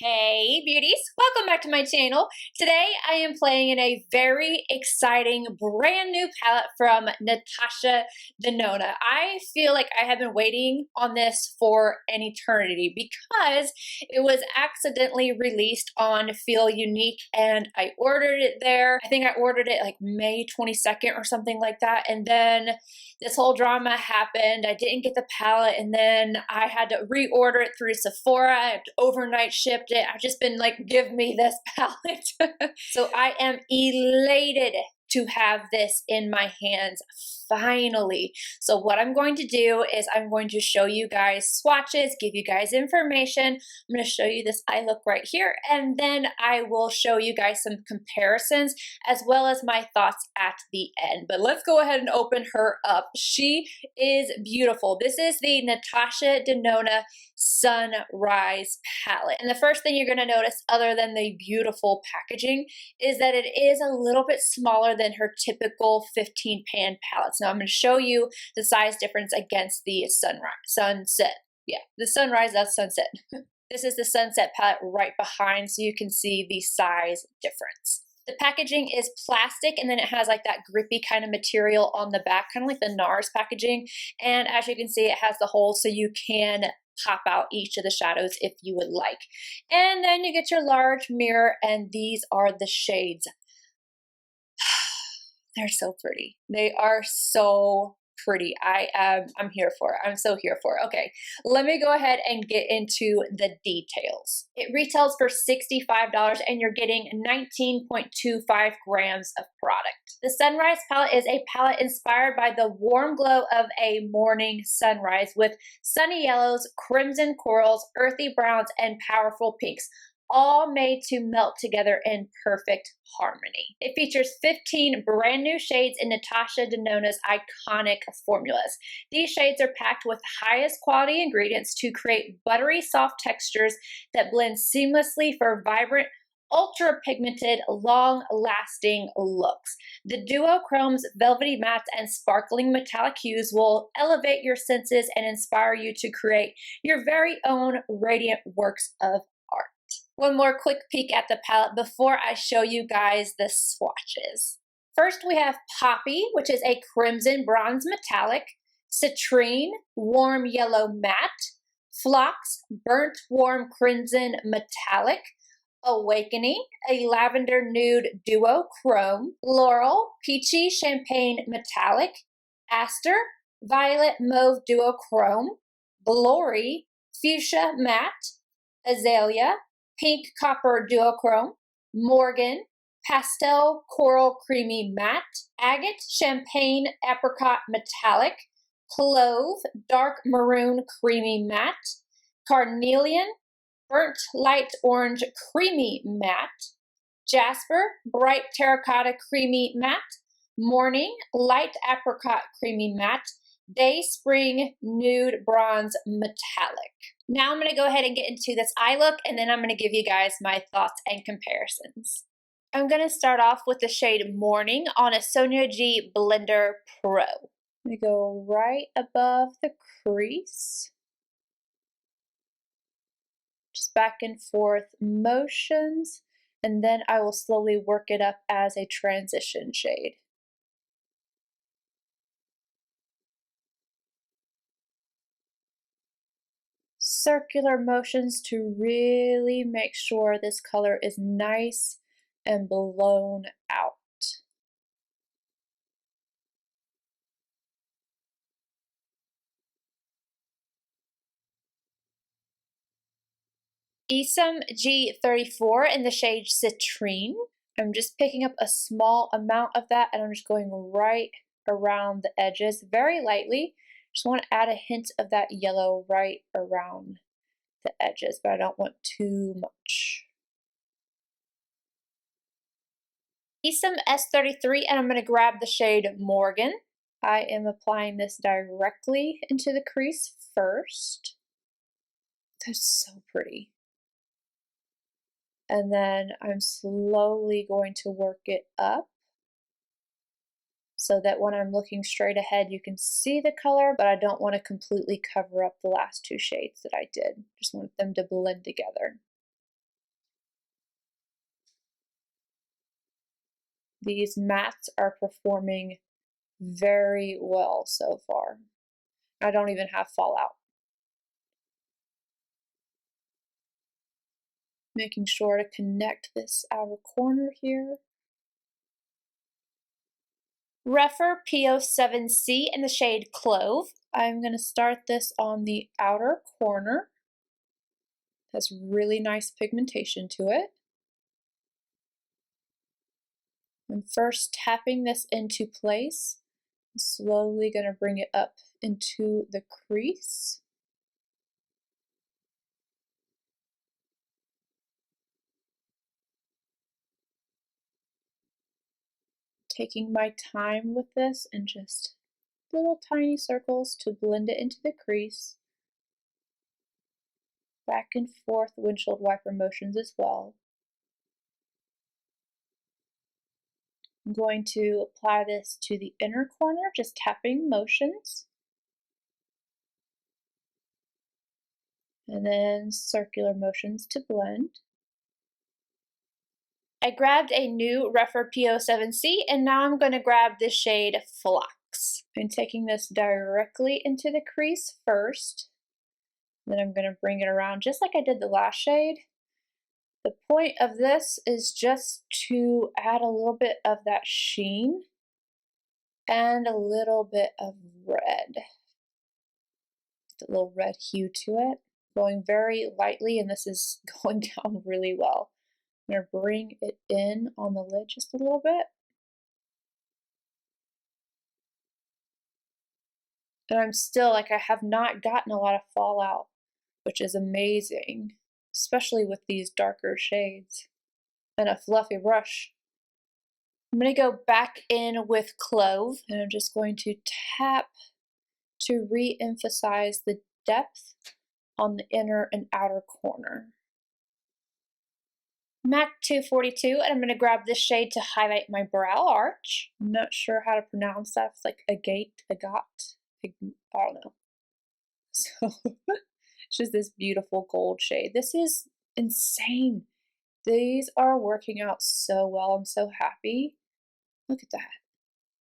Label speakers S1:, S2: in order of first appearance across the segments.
S1: Hey beauties, welcome back to my channel. Today I am playing in a very exciting brand new palette from Natasha Denona. I feel like I have been waiting on this for an eternity because it was accidentally released on Feel Unique and I ordered it there. I think I ordered it like May 22nd or something like that, and then this whole drama happened. I didn't get the palette, and then I had to reorder it through Sephora. I overnight shipped it. I've just been like, give me this palette. So I am elated to have this in my hands finally. So what I'm going to do is I'm going to show you guys swatches, give you guys information. I'm going to show you this eye look right here, and then I will show you guys some comparisons as well as my thoughts at the end. But let's go ahead and open her up. She is beautiful. This is the Natasha Denona Sunrise Palette. And the first thing you're going to notice, other than the beautiful packaging, is that it is a little bit smaller than her typical 15 pan palettes. Now I'm going to show you the size difference against the sunset. Yeah, the sunrise, that's sunset. This is the sunset palette right behind, so you can see the size difference. The packaging is plastic, and then it has like that grippy kind of material on the back, kind of like the NARS packaging. And as you can see, it has the hole so you can pop out each of the shadows if you would like. And then you get your large mirror, and these are the shades. They're so pretty. They are so pretty. I'm here for it. I'm so here for it. Okay, let me go ahead and get into the details. It retails for $65 and you're getting 19.25 grams of product. The Sunrise palette is a palette inspired by the warm glow of a morning sunrise with sunny yellows, crimson corals, earthy browns, and powerful pinks, all made to melt together in perfect harmony. It features 15 brand new shades in Natasha Denona's iconic formulas. These shades are packed with highest quality ingredients to create buttery soft textures that blend seamlessly for vibrant, ultra pigmented, long-lasting looks. The duochrome's velvety mattes and sparkling metallic hues will elevate your senses and inspire you to create your very own radiant works of art. One more quick peek at the palette before I show you guys the swatches. First we have Poppy, which is a crimson bronze metallic, Citrine, warm yellow matte, Phlox, burnt warm crimson metallic, Awakening, a lavender nude duochrome, Laurel, peachy champagne metallic, Aster, violet mauve duochrome, Glory, fuchsia matte, Azalea, pink copper duochrome, Morgan, pastel coral creamy matte, agate champagne apricot metallic, clove dark maroon creamy matte, carnelian burnt light orange creamy matte, jasper bright terracotta creamy matte, morning light apricot creamy matte, day spring nude bronze metallic. Now I'm going to go ahead and get into this eye look, and then I'm going to give you guys my thoughts and comparisons. I'm going to start off with the shade Morning on a Sonia G Blender Pro. I'm going to go right above the crease. Just back and forth motions, and then I will slowly work it up as a transition shade. Circular motions to really make sure this color is nice and blown out. Isom G34 in the shade Citrine. I'm just picking up a small amount of that, and I'm just going right around the edges very lightly. Just want to add a hint of that yellow right around the edges, but I don't want too much. Isom S33, and I'm going to grab the shade Morgan. I am applying this directly into the crease first. That's so pretty. And then I'm slowly going to work it up so that when I'm looking straight ahead you can see the color, but I don't want to completely cover up the last two shades that I did. Just want them to blend together. These mattes are performing very well so far. I don't even have fallout. Making sure to connect this outer corner here. Rephr P07C in the shade Clove. I'm going to start this on the outer corner. Has really nice pigmentation to it. I'm first tapping this into place. I'm slowly going to bring it up into the crease. Taking my time with this and just little tiny circles to blend it into the crease. Back and forth windshield wiper motions as well. I'm going to apply this to the inner corner, just tapping motions. And then circular motions to blend. I grabbed a new Rephr P07C and now I'm going to grab the shade Phlox. I'm taking this directly into the crease first. Then I'm going to bring it around just like I did the last shade. The point of this is just to add a little bit of that sheen and a little bit of red. Just a little red hue to it. Going very lightly, and this is going down really well. I'm going to bring it in on the lid just a little bit. And I'm still, like, I have not gotten a lot of fallout, which is amazing, especially with these darker shades. And a fluffy brush. I'm going to go back in with Clove, and I'm just going to tap to re-emphasize the depth on the inner and outer corner. MAC 242, and I'm going to grab this shade to highlight my brow arch. I'm not sure how to pronounce that. It's like agate, I don't know. So it's just this beautiful gold shade. This is insane. These are working out so well. I'm so happy. Look at that.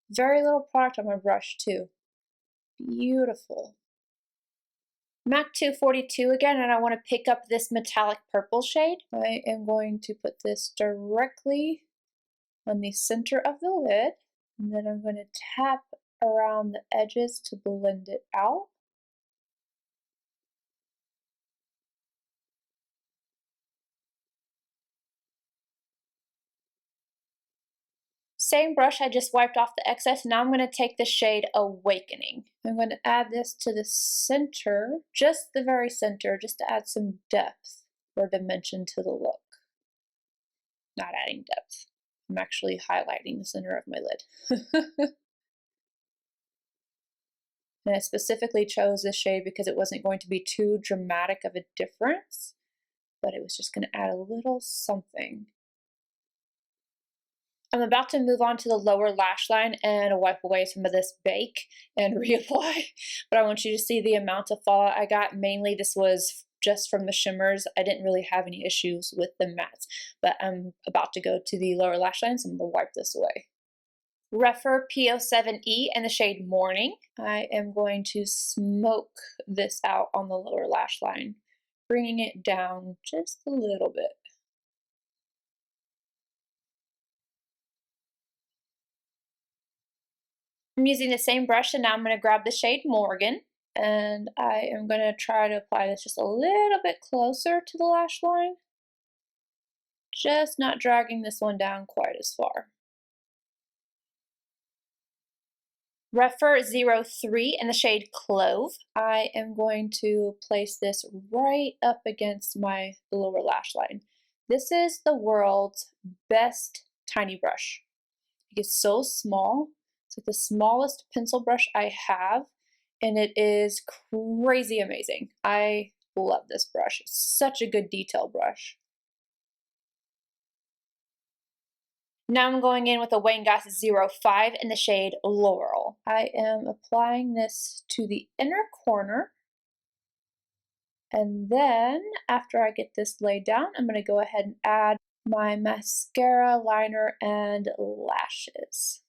S1: Very little product on my brush too. Beautiful. MAC 242 again, and I want to pick up this metallic purple shade. I am going to put this directly on the center of the lid, and then I'm going to tap around the edges to blend it out. Same brush, I just wiped off the excess. Now I'm going to take the shade Awakening. I'm going to add this to the center, just the very center, just to add some depth or dimension to the look. Not adding depth. I'm actually highlighting the center of my lid. And I specifically chose this shade because it wasn't going to be too dramatic of a difference, but it was just going to add a little something. I'm about to move on to the lower lash line and wipe away some of this bake and reapply, but I want you to see the amount of fallout I got. Mainly this was just from the shimmers. I didn't really have any issues with the mattes, but I'm about to go to the lower lash line, so I'm going to wipe this away. Rephr P07E in the shade Morning. I am going to smoke this out on the lower lash line, bringing it down just a little bit. I'm using the same brush, and now I'm going to grab the shade Morgan, and I am going to try to apply this just a little bit closer to the lash line, just not dragging this one down quite as far. Rephr 03 in the shade Clove. I am going to place this right up against my lower lash line. This is the world's best tiny brush. It's so small. It's like the smallest pencil brush I have, and it is crazy amazing. I love this brush. It's such a good detail brush. Now I'm going in with a Wayne Goss 05 in the shade Laurel. I am applying this to the inner corner, and then after I get this laid down, I'm going to go ahead and add my mascara, liner, and lashes.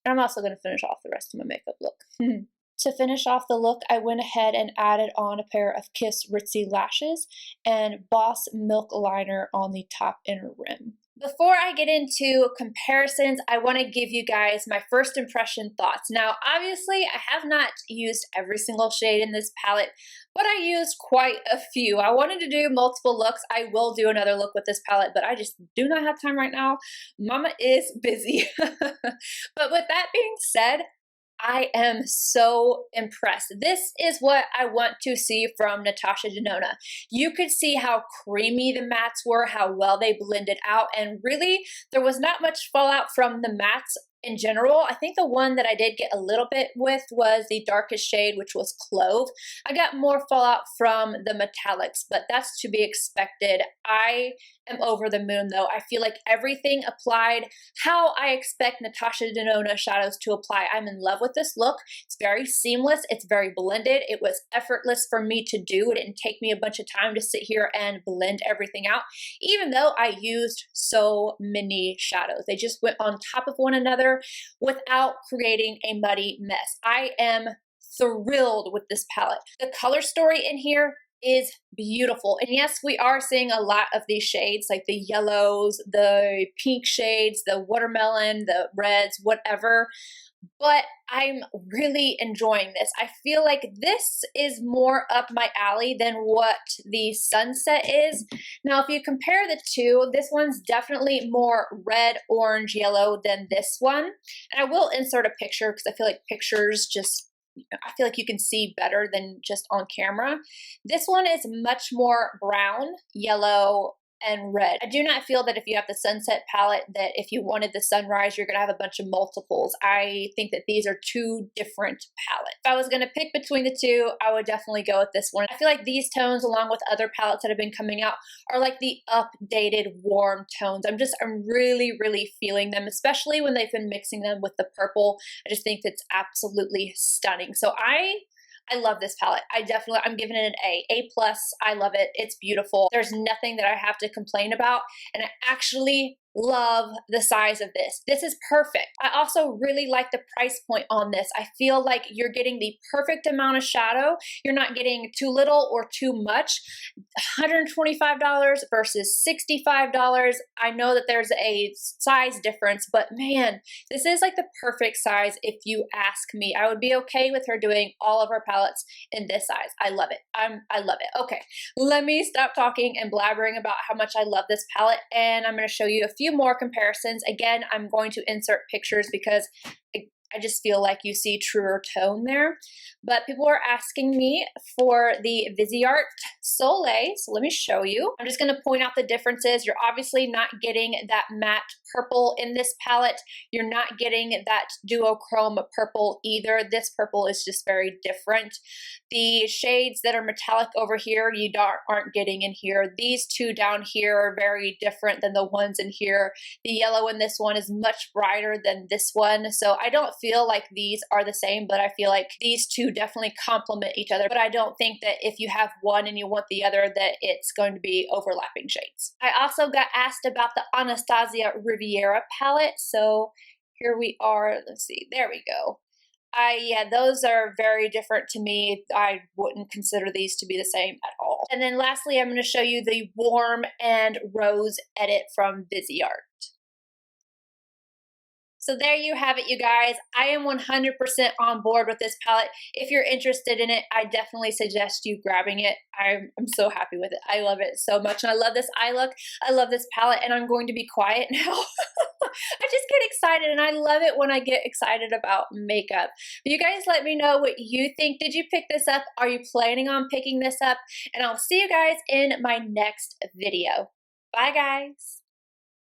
S1: And I'm also going to finish off the rest of my makeup look. To finish off the look, I went ahead and added on a pair of Kiss Ritzy lashes and Boss Milk liner on the top inner rim. Before I get into comparisons, I want to give you guys my first impression thoughts. Now, obviously, I have not used every single shade in this palette, but I used quite a few. I wanted to do multiple looks. I will do another look with this palette, but I just do not have time right now. Mama is busy. But with that being said, I am so impressed. This is what I want to see from Natasha Denona. You could see how creamy the mattes were, how well they blended out, and really there was not much fallout from the mattes in general. I think the one that I did get a little bit with was the darkest shade, which was Clove. I got more fallout from the metallics, but that's to be expected. I am over the moon though. I feel like everything applied how I expect Natasha Denona shadows to apply. I'm in love with this look. It's very seamless. It's very blended. It was effortless for me to do. It didn't take me a bunch of time to sit here and blend everything out, even though I used so many shadows. They just went on top of one another without creating a muddy mess. I am thrilled with this palette. The color story in here is beautiful. And yes, we are seeing a lot of these shades, like the yellows, the pink shades, the watermelon, the reds, whatever. But I'm really enjoying this. I feel like this is more up my alley than what the Sunset is. Now, if you compare the two, this one's definitely more red, orange, yellow than this one. And I will insert a picture because I feel like pictures just, I feel like you can see better than just on camera. This one is much more brown, yellow, and red. I do not feel that if you have the Sunset palette that if you wanted the Sunrise, you're going to have a bunch of multiples. I think that these are two different palettes. If I was going to pick between the two, I would definitely go with this one. I feel like these tones, along with other palettes that have been coming out, are like the updated warm tones. I'm really, really feeling them, especially when they've been mixing them with the purple. I just think that's absolutely stunning. So I love this palette. I'm giving it an A. A+. I love it. It's beautiful. There's nothing that I have to complain about. And I actually love the size of this. This is perfect. I also really like the price point on this. I feel like you're getting the perfect amount of shadow. You're not getting too little or too much. $125 versus $65. I know that there's a size difference, but man, this is like the perfect size if you ask me. I would be okay with her doing all of her palettes in this size. I love it. I love it. Okay, let me stop talking and blabbering about how much I love this palette, and I'm going to show you a few more comparisons. Again, I'm going to insert pictures because I just feel like you see truer tone there. But people are asking me for the Viseart Soleil, so let me show you. I'm just going to point out the differences. You're obviously not getting that matte purple in this palette. You're not getting that duochrome purple either. This purple is just very different. The shades that are metallic over here, you aren't getting in here. These two down here are very different than the ones in here. The yellow in this one is much brighter than this one. So I don't feel like these are the same, but I feel like these two definitely complement each other. But I don't think that if you have one and you want the other, that it's going to be overlapping shades. I also got asked about the Anastasia Riviera palette. So here we are. Let's see. There we go. Yeah, those are very different to me. I wouldn't consider these to be the same at all. And then lastly, I'm going to show you the Warm and Rose edit from Viseart. So there you have it, you guys. I am 100% on board with this palette. If you're interested in it, I definitely suggest you grabbing it. I'm so happy with it. I love it so much. And I love this eye look. I love this palette, and I'm going to be quiet now. I just get excited, and I love it when I get excited about makeup. But you guys let me know what you think. Did you pick this up? Are you planning on picking this up? And I'll see you guys in my next video. Bye, guys.